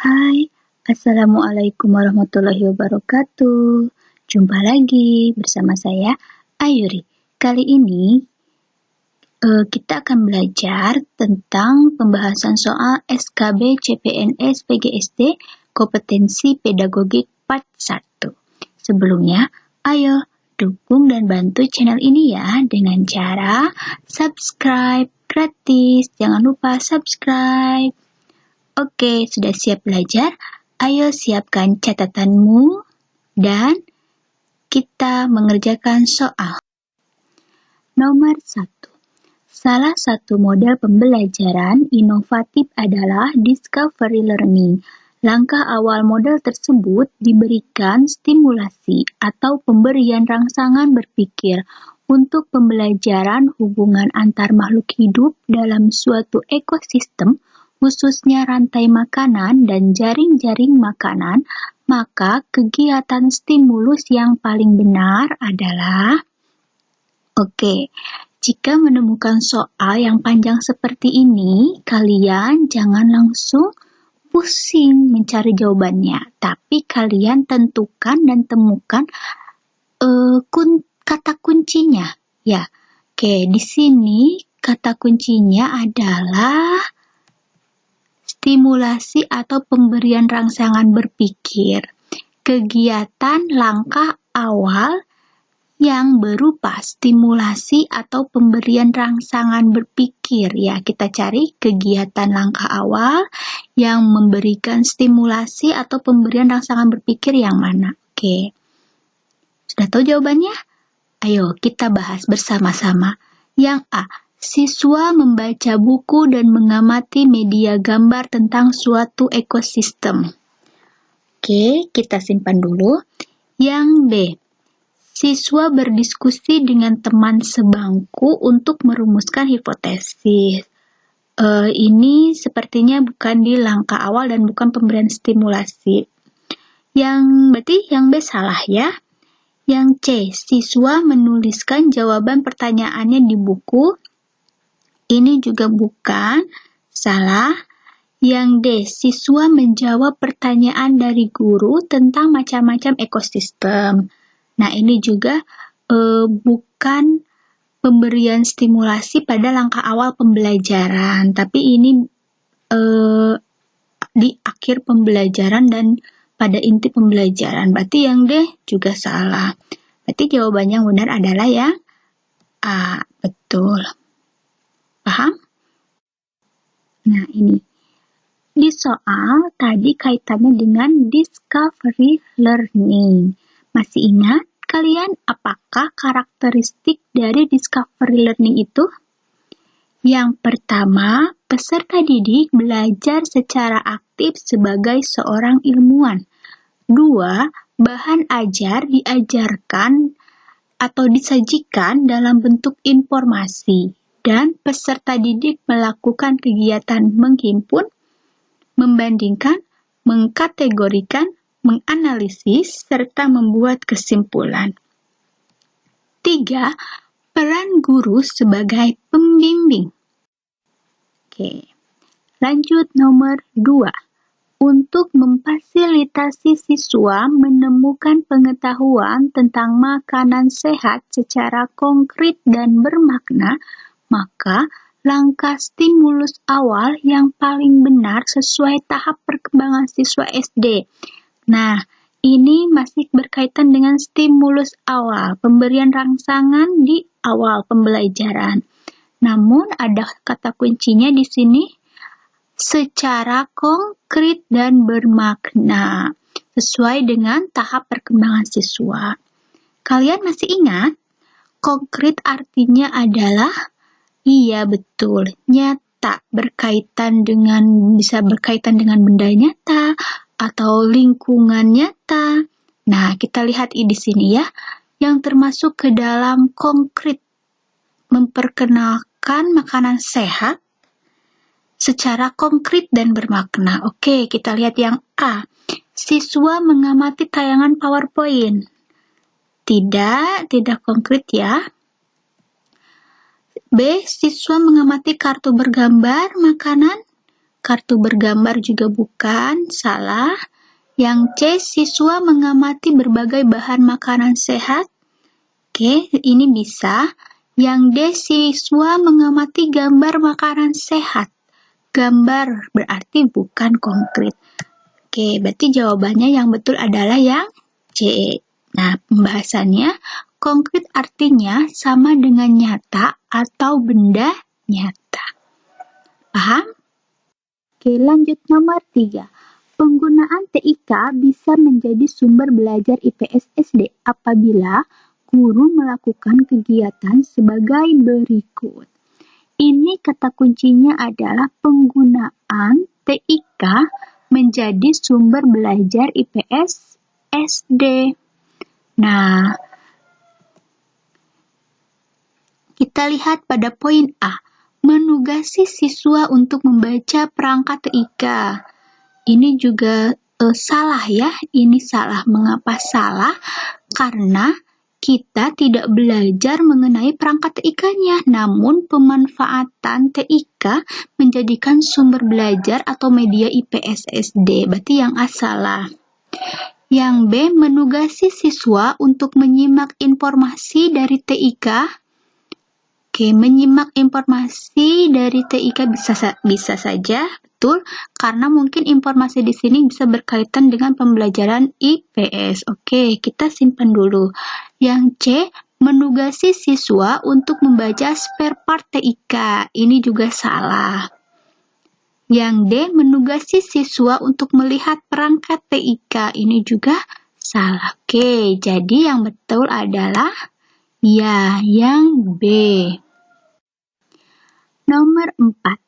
Hai, Assalamualaikum warahmatullahi wabarakatuh. Jumpa lagi bersama saya, Ayuri. Kali ini kita akan belajar tentang pembahasan soal SKB CPNS PGSD Kompetensi Pedagogik Part 1. Sebelumnya, ayo dukung dan bantu channel ini ya dengan cara subscribe gratis. Jangan lupa subscribe. Oke, sudah siap belajar? Ayo siapkan catatanmu dan kita mengerjakan soal. Nomor 1. Salah satu model pembelajaran inovatif adalah discovery learning. Langkah awal model tersebut diberikan stimulasi atau pemberian rangsangan berpikir untuk pembelajaran hubungan antar makhluk hidup dalam suatu ekosistem, khususnya rantai makanan dan jaring-jaring makanan, maka kegiatan stimulus yang paling benar adalah... Oke, jika menemukan soal yang panjang seperti ini, kalian jangan langsung pusing mencari jawabannya, tapi kalian tentukan dan temukan kata kuncinya. Ya, oke, di sini kata kuncinya adalah stimulasi atau pemberian rangsangan berpikir. Kegiatan langkah awal yang berupa stimulasi atau pemberian rangsangan berpikir. Ya, kita cari kegiatan langkah awal yang memberikan stimulasi atau pemberian rangsangan berpikir yang mana. Oke. Sudah tahu jawabannya? Ayo kita bahas bersama-sama. Yang A. Siswa membaca buku dan mengamati media gambar tentang suatu ekosistem. Oke, kita simpan dulu. Yang B. Siswa berdiskusi dengan teman sebangku untuk merumuskan hipotesis. Ini sepertinya bukan di langkah awal dan bukan pemberian stimulasi. Berarti yang B salah ya. Yang C, siswa menuliskan jawaban pertanyaannya di buku. Ini juga bukan, salah. Yang D, siswa menjawab pertanyaan dari guru tentang macam-macam ekosistem. Nah, ini juga bukan pemberian stimulasi pada langkah awal pembelajaran, tapi ini di akhir pembelajaran dan pada inti pembelajaran. Berarti yang D juga salah. Berarti jawabannya yang benar adalah yang A. Betul. Paham? Nah, ini. Di soal tadi kaitannya dengan discovery learning. Masih ingat kalian apakah karakteristik dari discovery learning itu? Yang pertama, peserta didik belajar secara aktif sebagai seorang ilmuwan. 2. Bahan ajar diajarkan atau disajikan dalam bentuk informasi dan peserta didik melakukan kegiatan menghimpun, membandingkan, mengkategorikan, menganalisis, serta membuat kesimpulan. 3. Peran guru sebagai pembimbing. Oke, lanjut nomor 2. Untuk memfasilitasi siswa menemukan pengetahuan tentang makanan sehat secara konkret dan bermakna, maka langkah stimulus awal yang paling benar sesuai tahap perkembangan siswa SD. Nah, ini masih berkaitan dengan stimulus awal, pemberian rangsangan di awal pembelajaran. Namun ada kata kuncinya di sini, secara konkret dan bermakna, sesuai dengan tahap perkembangan siswa. Kalian masih ingat? Konkret artinya adalah, iya betul, nyata, bisa berkaitan dengan benda nyata, atau lingkungan nyata. Nah, kita lihat di sini ya, yang termasuk ke dalam konkret, memperkenalkan makanan sehat secara konkret dan bermakna. Oke, kita lihat yang A. Siswa mengamati tayangan PowerPoint. Tidak konkret ya. B. Siswa mengamati kartu bergambar makanan. kartu bergambar juga bukan, salah. Yang C, siswa mengamati berbagai bahan makanan sehat. Oke, ini bisa. Yang D, siswa mengamati gambar makanan sehat. Gambar berarti bukan konkret. Oke, berarti jawabannya yang betul adalah yang C. Nah, pembahasannya, konkret artinya sama dengan nyata atau benda nyata. Paham? Oke, lanjut nomor 3. Penggunaan TIK bisa menjadi sumber belajar IPS SD apabila guru melakukan kegiatan sebagai berikut. Ini kata kuncinya adalah penggunaan TIK menjadi sumber belajar IPS SD. Nah, kita lihat pada poin A. Menugasi siswa untuk membaca perangkat TIK. Ini juga salah ya. Ini salah. Mengapa salah? Karena kita tidak belajar mengenai perangkat TIK-nya, namun pemanfaatan TIK menjadikan sumber belajar atau media IPS SD. Berarti yang A salah. Yang B, menugasi siswa untuk menyimak informasi dari TIK. Oke, menyimak informasi dari TIK bisa saja, betul, karena mungkin informasi di sini bisa berkaitan dengan pembelajaran IPS. Oke, kita simpan dulu. Yang C, menugasi siswa untuk membaca spare part TIK. Ini juga salah. Yang D, menugasi siswa untuk melihat perangkat TIK. Ini juga salah. Oke, jadi yang betul adalah ya, yang B. Nomor 4.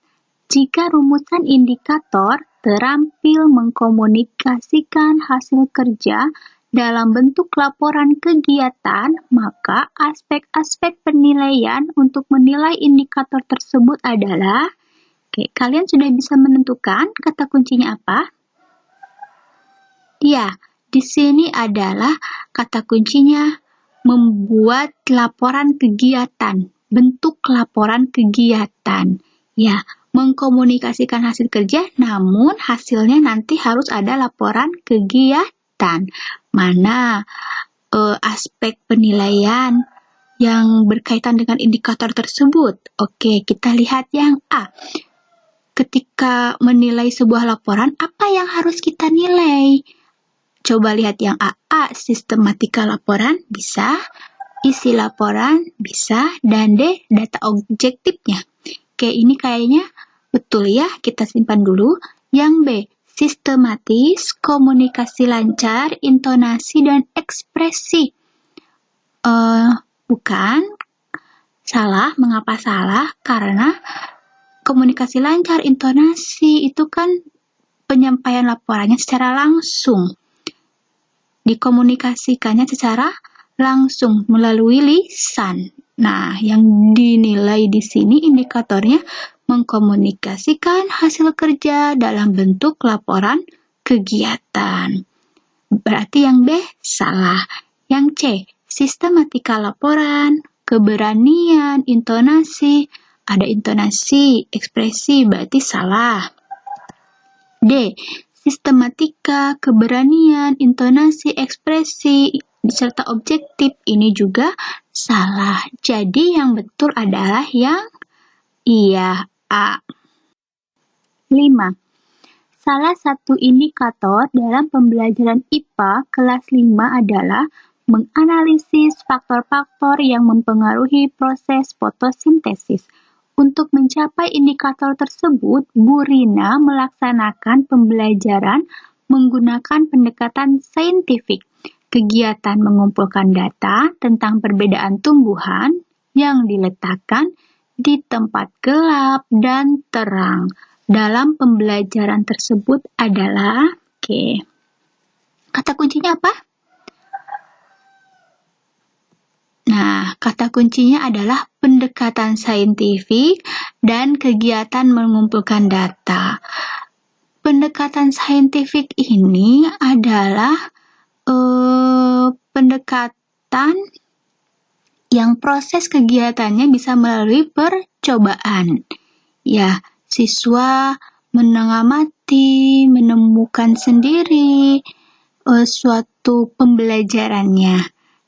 Jika rumusan indikator terampil mengkomunikasikan hasil kerja dalam bentuk laporan kegiatan, maka aspek-aspek penilaian untuk menilai indikator tersebut adalah, kalian sudah bisa menentukan kata kuncinya apa? Ya, di sini adalah kata kuncinya membuat laporan kegiatan. Bentuk laporan kegiatan. Ya, mengkomunikasikan hasil kerja, namun hasilnya nanti harus ada laporan kegiatan. Mana aspek penilaian yang berkaitan dengan indikator tersebut? Oke, kita lihat yang A. Ketika menilai sebuah laporan, apa yang harus kita nilai? Coba lihat yang A. A, sistematika laporan, bisa. Isi laporan, bisa. Dan D, data objektifnya. Oke, ini kayaknya betul ya, kita simpan dulu. Yang B, sistematis, komunikasi lancar, intonasi, dan ekspresi. Bukan. Salah. Mengapa salah? Karena komunikasi lancar, intonasi, itu kan penyampaian laporannya secara langsung. Dikomunikasikannya secara langsung melalui lisan. Nah, yang dinilai di sini indikatornya mengkomunikasikan hasil kerja dalam bentuk laporan kegiatan. Berarti yang B salah. Yang C, sistematika laporan, keberanian, intonasi. Ada intonasi, ekspresi, berarti salah. D, sistematika, keberanian, intonasi, ekspresi, serta objektif, ini juga salah. Jadi yang betul adalah yang A. 5. Salah satu indikator dalam pembelajaran IPA kelas 5 adalah menganalisis faktor-faktor yang mempengaruhi proses fotosintesis. Untuk mencapai indikator tersebut, Bu Rina melaksanakan pembelajaran menggunakan pendekatan saintifik. Kegiatan mengumpulkan data tentang perbedaan tumbuhan yang diletakkan di tempat gelap dan terang. Dalam pembelajaran tersebut adalah, kata kuncinya apa? Nah, kata kuncinya adalah pendekatan saintifik dan kegiatan mengumpulkan data. Pendekatan saintifik ini adalah pendekatan yang proses kegiatannya bisa melalui percobaan. Ya, siswa mengamati, menemukan sendiri suatu pembelajarannya.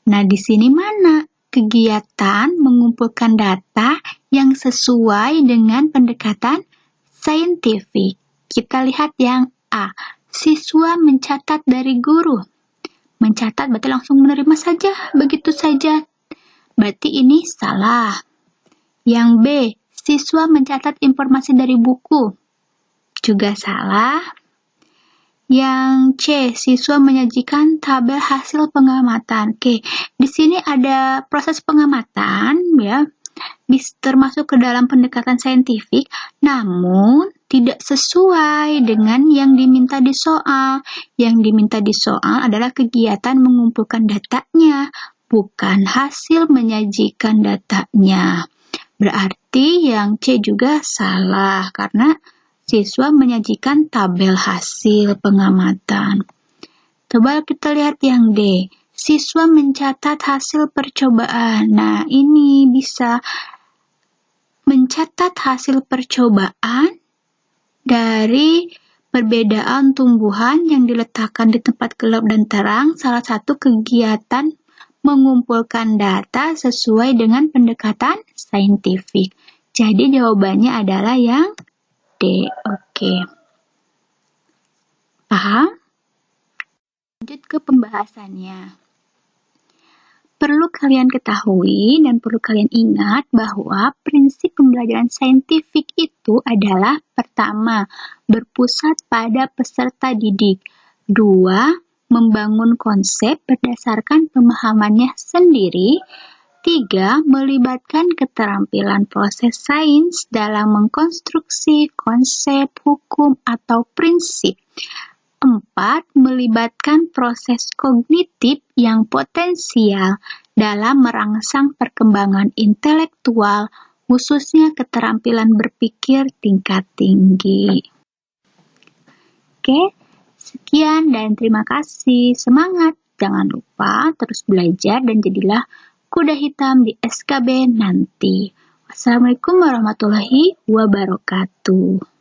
Nah, di sini mana kegiatan mengumpulkan data yang sesuai dengan pendekatan saintifik? Kita lihat yang A. Siswa mencatat dari guru. Mencatat berarti langsung menerima saja, begitu saja. Berarti ini salah. Yang B. Siswa mencatat informasi dari buku. Juga salah. Yang C. Siswa menyajikan tabel hasil pengamatan. Oke, di sini ada proses pengamatan, ya, termasuk ke dalam pendekatan saintifik, namun tidak sesuai dengan yang diminta di soal. Yang diminta di soal adalah kegiatan mengumpulkan datanya, bukan hasil menyajikan datanya. Berarti yang C juga salah, karena siswa menyajikan tabel hasil pengamatan. Coba kita lihat yang D. Siswa mencatat hasil percobaan. Nah, ini bisa mencatat hasil percobaan dari perbedaan tumbuhan yang diletakkan di tempat gelap dan terang, salah satu kegiatan mengumpulkan data sesuai dengan pendekatan saintifik. Jadi jawabannya adalah yang D. Oke. Paham? Lanjut ke pembahasannya. Perlu kalian ketahui dan perlu kalian ingat bahwa prinsip pembelajaran saintifik itu adalah pertama, berpusat pada peserta didik. 2, membangun konsep berdasarkan pemahamannya sendiri. 3, melibatkan keterampilan proses sains dalam mengkonstruksi konsep, hukum, atau prinsip. 4, melibatkan proses kognitif yang potensial dalam merangsang perkembangan intelektual, khususnya keterampilan berpikir tingkat tinggi. Oke, sekian dan terima kasih. Semangat! Jangan lupa terus belajar dan jadilah kuda hitam di SKB nanti. Wassalamualaikum warahmatullahi wabarakatuh.